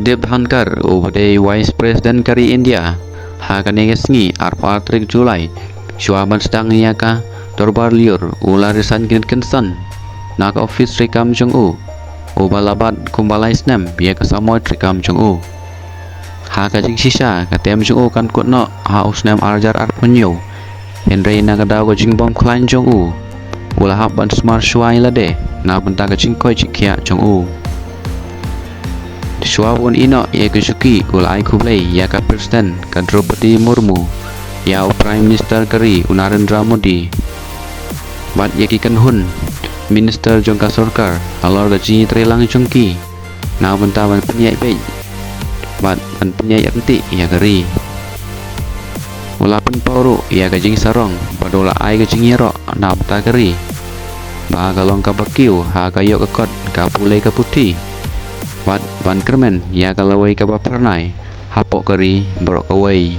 Jagdeep Dankhar ubade Vice President kari India hakane ngi arpa trik Julai shwa sdang ka Dorbar lyiur ula Resign kinsan nak office rekam jong ubalabat kumbalai snem biya kasamoy rekam jong ha ka jing sisa katem jong kan kutno ha usnem arjar arpunyo Henry nagadaw ko jing bom klan jong ula hap ban smart shwa ilade na benta ka jing koi chikia jong shwa pun ino ya kesuki ula ai kublai ya ka presiden ka Dorbar Murmu ya Prime Minister kari Narendra Modi bat ya kikan hun Minister jongka sorkar alor gaji trelang jongki na benta ban penyai baik bat ban penyai anti ya kari ula pun pauru ya gajing sarong badola ai gajing yero na benta kari ba galong ka bakiu ha kayo kekot ka pulai ka putih bat ban kermen ya kalawai ka bapernai hapok kari borok kawai